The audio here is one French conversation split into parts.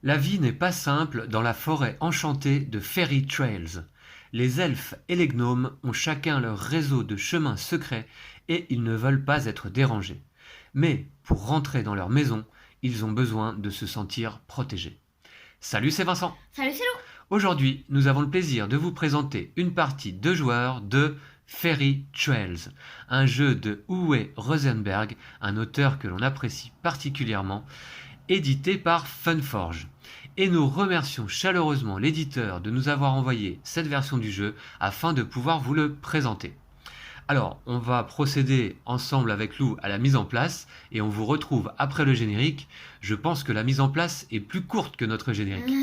La vie n'est pas simple dans la forêt enchantée de Fairy Trails. Les elfes et les gnomes ont chacun leur réseau de chemins secrets et ils ne veulent pas être dérangés. Mais pour rentrer dans leur maison, ils ont besoin de se sentir protégés. Salut, c'est Vincent. Salut, c'est Lou. Aujourd'hui, nous avons le plaisir de vous présenter une partie de joueurs de Fairy Trails, un jeu de Uwe Rosenberg, un auteur que l'on apprécie particulièrement, édité par Funforge. Et nous remercions chaleureusement l'éditeur de nous avoir envoyé cette version du jeu afin de pouvoir vous le présenter. Alors, on va procéder ensemble avec Lou à la mise en place et on vous retrouve après le générique. Je pense que la mise en place est plus courte que notre générique.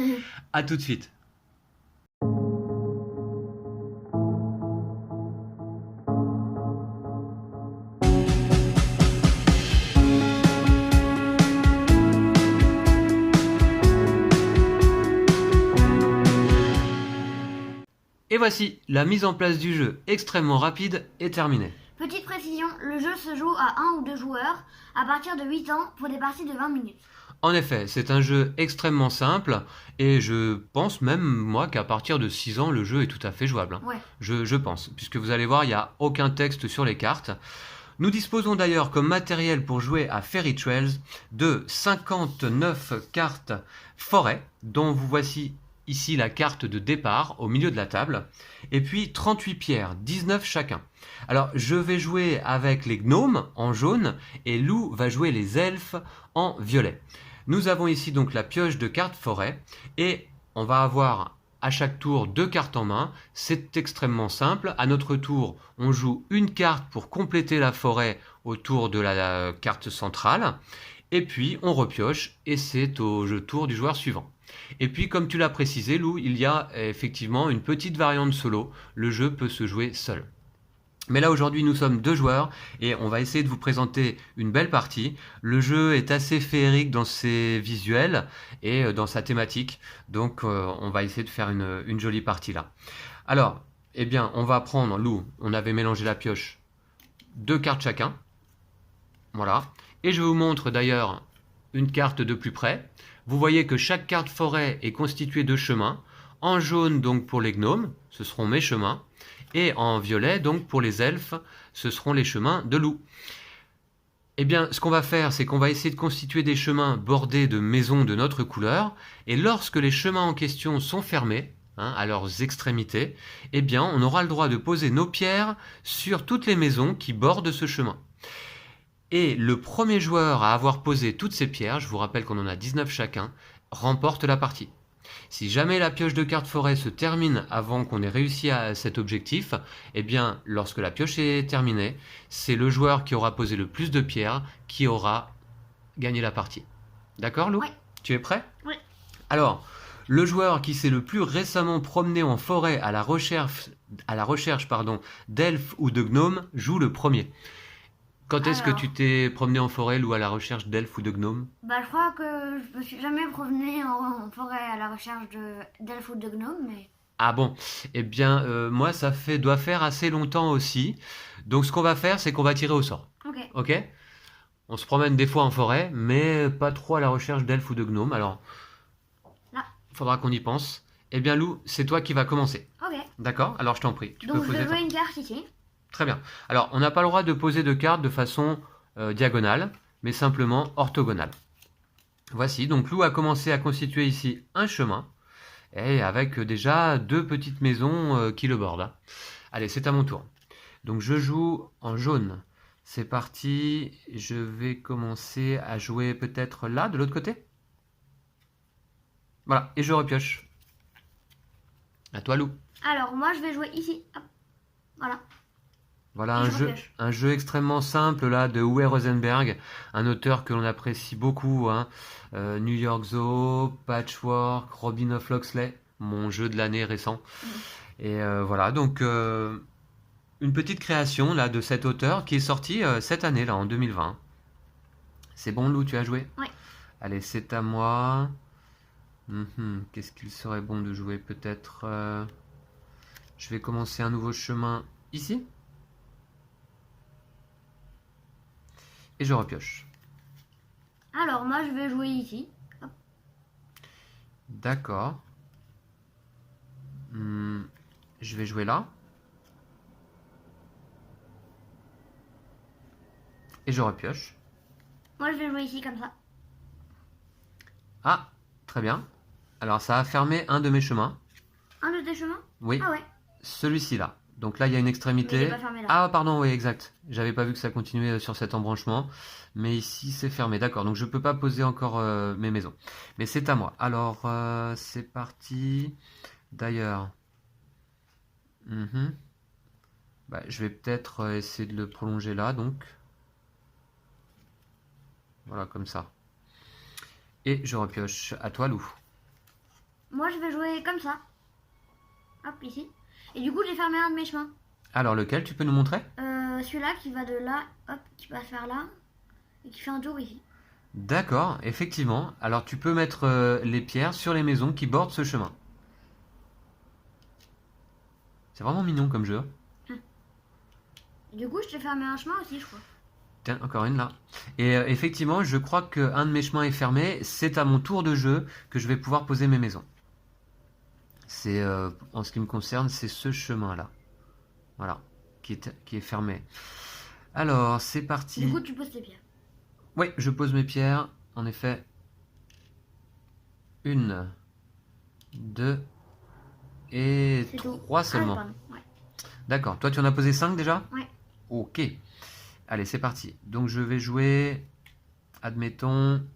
A tout de suite. Et voici, la mise en place du jeu extrêmement rapide est terminée. Petite précision, le jeu se joue à 1 ou 2 joueurs à partir de 8 ans pour des parties de 20 minutes. En effet, c'est un jeu extrêmement simple et je pense même moi qu'à partir de 6 ans, le jeu est tout à fait jouable. Ouais. Je pense, puisque vous allez voir, il n'y a aucun texte sur les cartes. Nous disposons d'ailleurs comme matériel pour jouer à Fairy Trails de 59 cartes forêt, dont vous voici ici la carte de départ au milieu de la table, et puis 38 pierres, 19 chacun. Alors je vais jouer avec les gnomes en jaune et Lou va jouer les elfes en violet. Nous avons ici donc la pioche de cartes forêt et on va avoir à chaque tour 2 cartes en main. C'est extrêmement simple. À notre tour, on joue une carte pour compléter la forêt autour de la carte centrale. Et puis on repioche et c'est au tour du joueur suivant. Et puis comme tu l'as précisé Lou, il y a effectivement une petite variante solo. Le jeu peut se jouer seul. Mais là aujourd'hui nous sommes 2 joueurs et on va essayer de vous présenter une belle partie. Le jeu est assez féerique dans ses visuels et dans sa thématique, donc on va essayer de faire une jolie partie là. Alors, eh bien on va prendre, Lou, on avait mélangé la pioche, 2 cartes chacun, voilà. Et je vous montre d'ailleurs une carte de plus près. Vous voyez que chaque carte forêt est constituée de chemins. En jaune donc pour les gnomes, ce seront mes chemins. Et en violet, donc pour les elfes, ce seront les chemins de loup. Eh bien, ce qu'on va faire, c'est qu'on va essayer de constituer des chemins bordés de maisons de notre couleur. Et lorsque les chemins en question sont fermés, à leurs extrémités, eh bien, on aura le droit de poser nos pierres sur toutes les maisons qui bordent ce chemin. Et le premier joueur à avoir posé toutes ces pierres, je vous rappelle qu'on en a 19 chacun, remporte la partie. Si jamais la pioche de cartes forêt se termine avant qu'on ait réussi à cet objectif, eh bien, lorsque la pioche est terminée, c'est le joueur qui aura posé le plus de pierres qui aura gagné la partie. D'accord, Lou? Oui. Tu es prêt? Oui. Alors, le joueur qui s'est le plus récemment promené en forêt à la recherche d'elfes ou de gnomes joue le premier. Quand est-ce que tu t'es promené en forêt ou à la recherche d'elfes ou de gnomes? Je crois que je me suis jamais promené en forêt à la recherche d'elfes ou de gnomes, mais... Ah bon, eh bien moi ça doit faire assez longtemps aussi. Donc ce qu'on va faire, c'est qu'on va tirer au sort. Ok. Ok? On se promène des fois en forêt, mais pas trop à la recherche d'elfes ou de gnomes. Alors, Là. il faudra qu'on y pense. Eh bien Lou, c'est toi qui vas commencer. Ok. D'accord? Alors je t'en prie. Tu Donc peux je vais poser jouer une carte ici. Très bien. Alors, on n'a pas le droit de poser de cartes de façon diagonale, mais simplement orthogonale. Voici, donc Lou a commencé à constituer ici un chemin, et avec déjà 2 petites maisons qui le bordent. Allez, c'est à mon tour. Donc je joue en jaune. C'est parti, je vais commencer à jouer peut-être là, de l'autre côté. Voilà, et je repioche. À toi Lou. Alors moi je vais jouer ici. Hop. Voilà. Voilà Et je repioche. un jeu extrêmement simple là de Uwe Rosenberg, un auteur que l'on apprécie beaucoup, New York Zoo, Patchwork, Robin of Locksley, mon jeu de l'année récent. Et voilà, donc une petite création là de cet auteur qui est sorti cette année là en 2020. C'est bon Lou, tu as joué? Oui. Allez, c'est à moi. Qu'est-ce qu'il serait bon de jouer peut-être je vais commencer un nouveau chemin ici. Et je repioche. Alors moi je vais jouer ici. Hop. D'accord. Je vais jouer là. Et je repioche. Moi, je vais jouer ici comme ça. Ah, très bien. Alors, ça a fermé un de mes chemins. Un de tes chemins? Oui, Ah ouais. celui-ci là. Donc là, il y a une Mais il extrémité. est pas fermé là. Ah, pardon, oui, exact. J'avais pas vu que ça continuait sur cet embranchement. Mais ici, c'est fermé. D'accord, donc je peux pas poser encore mes maisons. Mais c'est à moi. Alors, c'est parti. D'ailleurs, bah, je vais peut-être essayer de le prolonger là, donc. Voilà, comme ça. Et je repioche. À toi, Lou. Moi, je vais jouer comme ça. Hop, ici. Et du coup, j'ai fermé un de mes chemins. Alors, lequel tu peux nous montrer? Celui-là qui va de là, hop, qui passe vers là. Et qui fait un tour ici. D'accord, effectivement. Alors, tu peux mettre les pierres sur les maisons qui bordent ce chemin. C'est vraiment mignon comme jeu. Et du coup, je t'ai fermé un chemin aussi, je crois. Tiens, encore une là. Et effectivement, je crois qu'un de mes chemins est fermé. C'est à mon tour de jeu que je vais pouvoir poser mes maisons. C'est, en ce qui me concerne, c'est ce chemin-là. Voilà, qui est fermé. Alors, c'est parti. Du coup, tu poses tes pierres. Oui, je pose mes pierres. En effet. 1, 2 et C'est tout. 3 seulement. Ah, pardon. Ouais. D'accord. Toi, tu en as posé 5 déjà? Ouais. Ok. Allez, c'est parti. Donc, je vais jouer, admettons,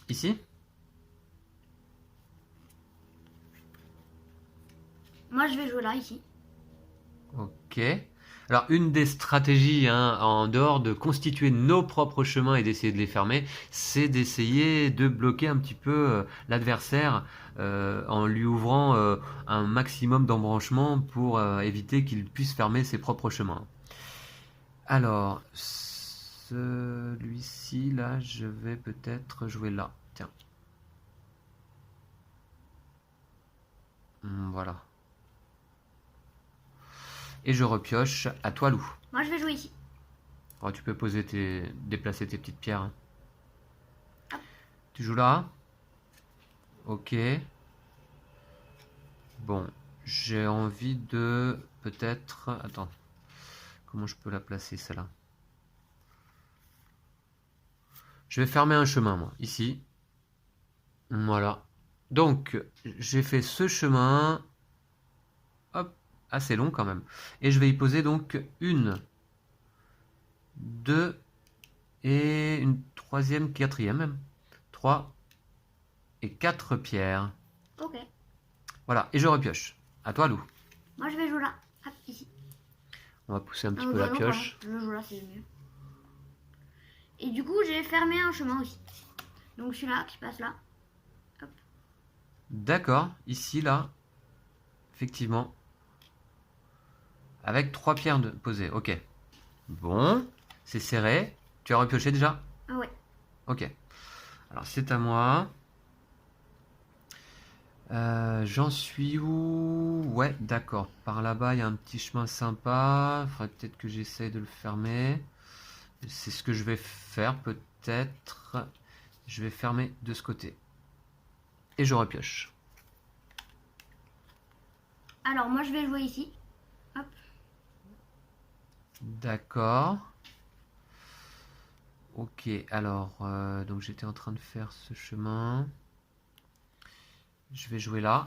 ici. Moi, je vais jouer là, ici. Ok. Alors, une des stratégies, hein, en dehors de constituer nos propres chemins et d'essayer de les fermer, c'est d'essayer de bloquer un petit peu l'adversaire en lui ouvrant un maximum d'embranchements pour éviter qu'il puisse fermer ses propres chemins. Alors, celui-ci, là, je vais peut-être jouer là. Tiens. Voilà. Et je repioche. À toi, Lou. Moi, je vais jouer ici. Oh, tu peux déplacer tes petites pierres. Hop. Tu joues là? Ok. Bon, j'ai envie de peut-être... Attends. Comment je peux la placer, celle-là? Je vais fermer un chemin, moi, ici. Voilà. Donc, j'ai fait ce chemin. Hop, assez long quand même. Et je vais y poser donc 1, 2 et une troisième, quatrième même. 3 et 4 pierres. Ok. Voilà, et je repioche. À toi, Lou. Moi, je vais jouer là. Hop, ici. On va pousser un petit Ah, peu bah la non, pioche. pardon. Je joue là, c'est mieux. Et du coup, j'ai fermé un chemin aussi. Donc celui-là qui passe là. Hop. D'accord, ici, là. Effectivement. Avec 3 pierres posées. Ok. Bon, c'est serré. Tu as repioché déjà? Ah ouais. Ok. Alors, c'est à moi. J'en suis où? Ouais, d'accord. Par là-bas, il y a un petit chemin sympa. Il faudrait peut-être que j'essaye de le fermer. C'est ce que je vais faire, peut-être. Je vais fermer de ce côté. Et je repioche. Alors moi, je vais jouer ici. Hop. D'accord. Ok, alors, donc j'étais en train de faire ce chemin. Je vais jouer là.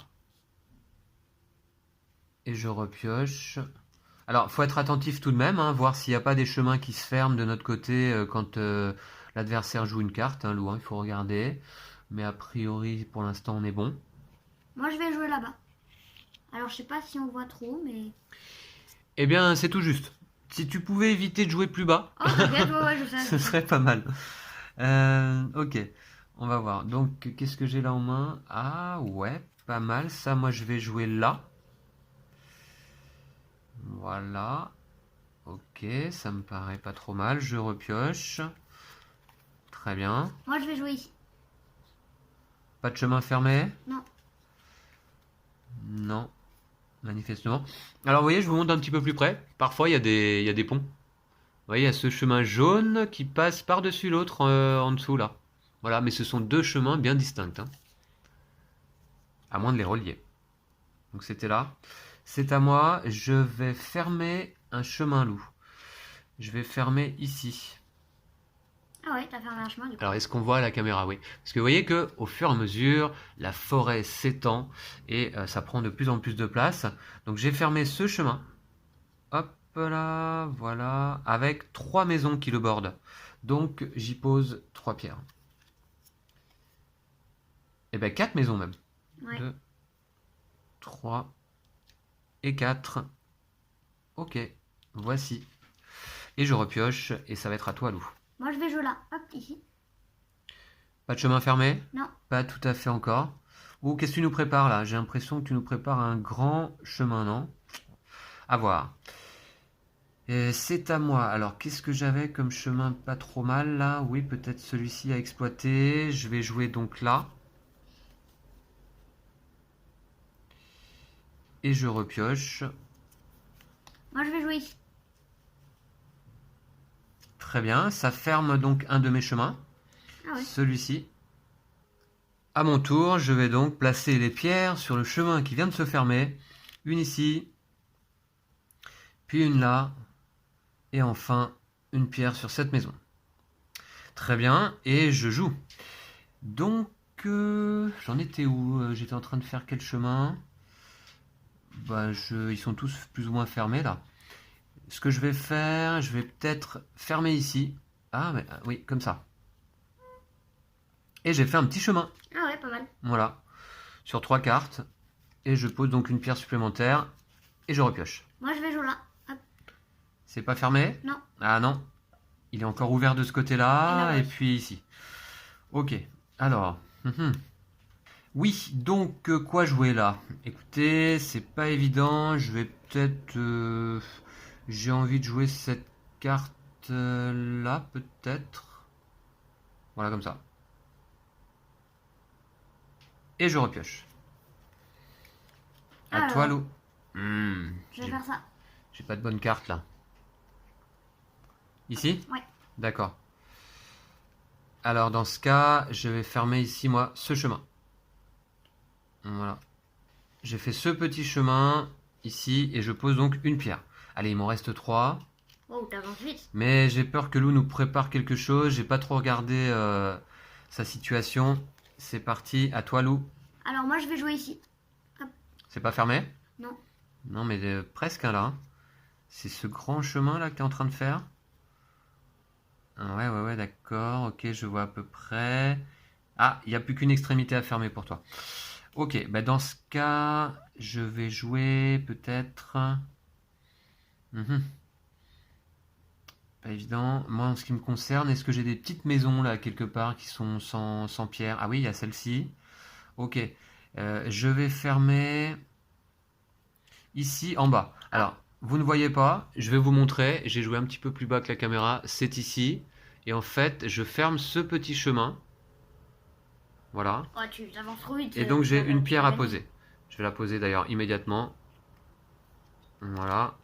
Et je repioche. Alors, faut être attentif tout de même, hein, voir s'il n'y a pas des chemins qui se ferment de notre côté quand l'adversaire joue une carte. Hein, Lou, hein, il faut regarder. Mais a priori, pour l'instant, on est bon. Moi, je vais jouer là-bas. Alors, je sais pas si on voit trop, mais... Eh bien, c'est tout juste. Si tu pouvais éviter de jouer plus bas, Oh, t'inquiète, ouais, je sais. ce serait pas mal. Ok, on va voir. Donc, qu'est-ce que j'ai là en main? Ah, ouais, pas mal. Ça, moi, je vais jouer là. Voilà. Ok, ça me paraît pas trop mal. Je repioche. Très bien. Moi, je vais jouer ici. Pas de chemin fermé? Non. Non, manifestement. Alors, vous voyez, je vous montre un petit peu plus près. Parfois, il y a il y a des ponts. Vous voyez, il y a ce chemin jaune qui passe par-dessus l'autre en dessous, là. Voilà, mais ce sont deux chemins bien distincts, hein. À moins de les relier. Donc c'était là. C'est à moi. Je vais fermer un chemin loup. Je vais fermer ici. Ah ouais, t'as fermé un chemin du coup. Alors, est-ce qu'on voit à la caméra? Oui. Parce que vous voyez que au fur et à mesure, la forêt s'étend et ça prend de plus en plus de place. Donc, j'ai fermé ce chemin. Hop là, voilà. Avec 3 maisons qui le bordent. Donc, j'y pose 3 pierres. Et bien, 4 maisons même. Ouais. 2, 3 et 4. Ok, voici. Et je repioche et ça va être à toi, loup. Moi je vais jouer là. Hop, ici. Pas de chemin fermé? Non. Pas tout à fait encore. Ou qu'est-ce que tu nous prépares là? J'ai l'impression que tu nous prépares un grand chemin, non? À voir. C'est à moi. Alors, qu'est-ce que j'avais comme chemin pas trop mal là? Oui, peut-être celui-ci à exploiter. Je vais jouer donc là. Et je repioche. Moi je vais jouer ici. Très bien. Ça ferme donc un de mes chemins. Ah ouais. Celui-ci. À mon tour, je vais donc placer les pierres sur le chemin qui vient de se fermer. Une ici. Puis une là. Et enfin, une pierre sur cette maison. Très bien. Et je joue. Donc, j'en étais où? J'étais en train de faire quel chemin? Bah, ils sont tous plus ou moins fermés là. Ce que je vais faire, je vais peut-être fermer ici. Ah, mais oui, comme ça. Et j'ai fait un petit chemin. Ah ouais, pas mal. Voilà. Sur 3 cartes. Et je pose donc une pierre supplémentaire. Et je repioche. Moi je vais jouer là. Hop. C'est pas fermé? Non. Ah non. Il est encore ouvert de ce Et côté-là. là, ouais. Et puis ici. Ok. Alors. Oui, donc quoi jouer là? Écoutez, c'est pas évident. Je vais peut-être. J'ai envie de jouer cette carte là, peut-être. Voilà, comme ça. Et je repioche. À Alors, toi, Lou. je vais J'ai faire ça. j'ai pas de bonne carte là. Ici? Ouais. D'accord. Alors, dans ce cas, je vais fermer ici, moi, ce chemin. Voilà. J'ai fait ce petit chemin ici et je pose donc une pierre. Allez, il m'en reste 3. Oh, t'avances vite. Mais j'ai peur que Lou nous prépare quelque chose. J'ai pas trop regardé sa situation. C'est parti, à toi, Lou. Alors moi je vais jouer ici. C'est pas fermé? Non. Non, mais presque hein, là. C'est ce grand chemin là que tu es en train de faire? Ah, ouais, d'accord. Ok, je vois à peu près. Ah, il n'y a plus qu'une extrémité à fermer pour toi. Ok, bah dans ce cas, je vais jouer peut-être. Pas évident. Moi, en ce qui me concerne, est-ce que j'ai des petites maisons là quelque part qui sont sans pierre? Ah oui, il y a celle-ci. Ok. Je vais fermer ici en bas. Alors, vous ne voyez pas, je vais vous montrer. J'ai joué un petit peu plus bas que la caméra. C'est ici. Et en fait, je ferme ce petit chemin. Voilà. Oh, tu avances trop vite. Et donc, j'ai une pierre à Ouais. poser. Je vais la poser d'ailleurs immédiatement. Voilà.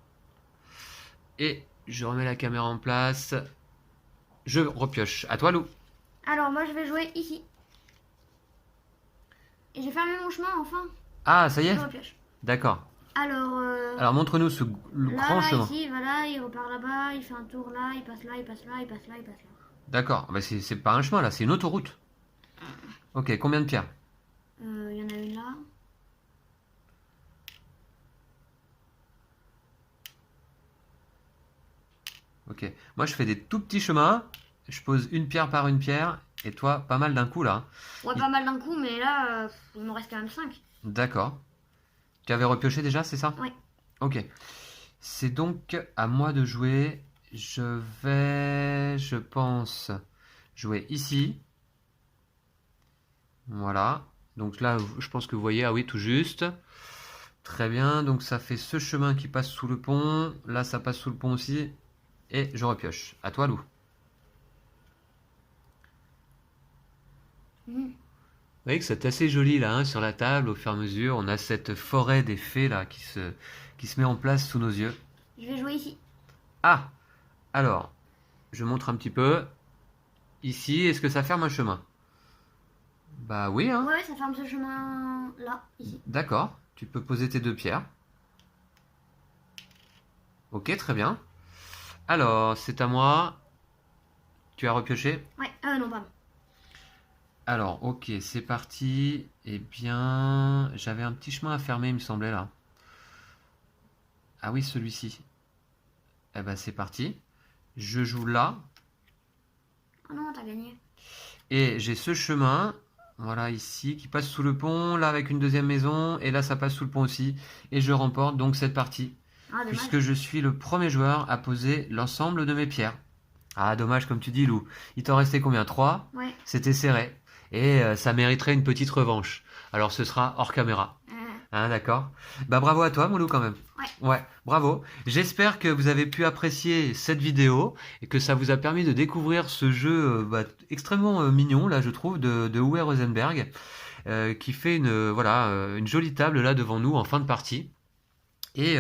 Et je remets la caméra en place. Je repioche. À toi, Lou. Alors moi je vais jouer ici. Et j'ai fermé mon chemin enfin. Ah, ça y est? Je repioche. D'accord. Alors, Alors, montre-nous le là, grand là, chemin. ici, voilà, il repart là-bas, il fait un tour là, il passe là, il passe là, il passe là, il passe là. D'accord. Bah, c'est pas un chemin là, c'est une autoroute. Ok, combien de pierres? Il y en a une là. Ok. Moi, je fais des tout petits chemins. Je pose une pierre par une pierre. Et toi, pas mal d'un coup là. Ouais, pas mal d'un coup, mais là, il m'en reste quand même 5. D'accord. Tu avais repioché déjà, c'est ça? Ouais. Ok. C'est donc à moi de jouer. Je vais, je pense, jouer ici. Voilà. Donc là, je pense que vous voyez, ah oui, tout juste. Très bien. Donc ça fait ce chemin qui passe sous le pont. Là, ça passe sous le pont aussi. Et je repioche. À toi, Lou. Vous voyez que c'est assez joli là, hein, sur la table, au fur et à mesure. On a cette forêt des fées là qui se met en place sous nos yeux. Je vais jouer ici. Ah! Alors, je montre un petit peu. Ici, est-ce que ça ferme un chemin? Bah oui, hein. Ouais, ça ferme ce chemin là, ici. D'accord. Tu peux poser tes 2 pierres. Ok, très bien. Alors, c'est à moi. Tu as repioché? Ouais, non, pardon. Alors, ok, c'est parti. Eh bien, j'avais un petit chemin à fermer, il me semblait, là. Ah oui, celui-ci. Eh ben, c'est parti. Je joue là. Oh non, t'as gagné. Et j'ai ce chemin, voilà, ici, qui passe sous le pont, là, avec une deuxième maison. Et là, ça passe sous le pont aussi. Et je remporte donc cette partie. Ah, dommage. Puisque je suis le premier joueur à poser l'ensemble de mes pierres. Ah, dommage, comme tu dis, Lou. Il t'en restait combien? 3? Ouais. C'était serré. Et ça mériterait une petite revanche. Alors ce sera hors caméra. Hein, d'accord? Bah bravo à toi, mon Lou, quand même. Ouais. Ouais, bravo. J'espère que vous avez pu apprécier cette vidéo et que ça vous a permis de découvrir ce jeu extrêmement mignon, là, je trouve, de Uwe Rosenberg, qui fait une jolie table là devant nous en fin de partie. Et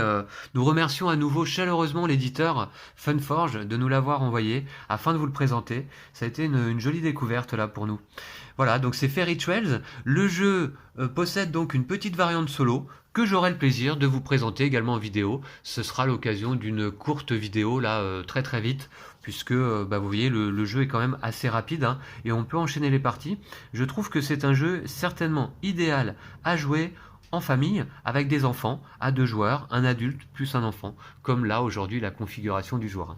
nous remercions à nouveau chaleureusement l'éditeur Funforge de nous l'avoir envoyé afin de vous le présenter. Ça a été une jolie découverte là pour nous. Voilà, donc c'est Fairy Trails. Le jeu possède donc une petite variante solo que j'aurai le plaisir de vous présenter également en vidéo. Ce sera l'occasion d'une courte vidéo là très très vite puisque vous voyez le jeu est quand même assez rapide hein, et on peut enchaîner les parties. Je trouve que c'est un jeu certainement idéal à jouer en famille avec des enfants, à 2 joueurs, un adulte plus un enfant, comme là aujourd'hui la configuration du joueur.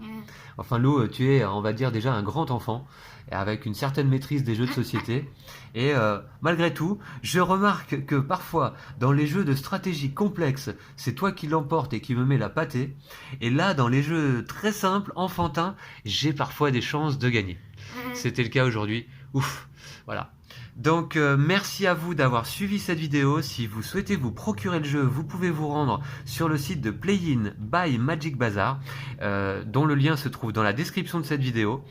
Enfin Lou, tu es on va dire déjà un grand enfant, avec une certaine maîtrise des jeux de société, et malgré tout, je remarque que parfois dans les jeux de stratégie complexes, c'est toi qui l'emporte et qui me met la pâtée, et là dans les jeux très simples, enfantins, j'ai parfois des chances de gagner. C'était le cas aujourd'hui, ouf, voilà. Donc merci à vous d'avoir suivi cette vidéo. Si vous souhaitez vous procurer le jeu, vous pouvez vous rendre sur le site de Play-in by Magic Bazar, dont le lien se trouve dans la description de cette vidéo.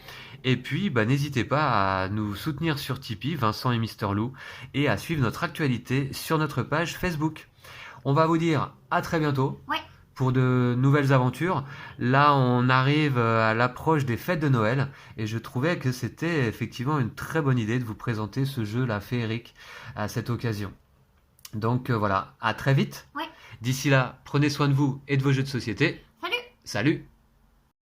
Et puis n'hésitez pas à nous soutenir sur Tipeee, Vincent et Mister Lou, et à suivre notre actualité sur notre page Facebook. On va vous dire à très bientôt. Ouais. Pour de nouvelles aventures. Là, on arrive à l'approche des fêtes de Noël et je trouvais que c'était effectivement une très bonne idée de vous présenter ce jeu-là féerique à cette occasion. Donc voilà, à très vite. Ouais. D'ici là, prenez soin de vous et de vos jeux de société. Salut. Salut.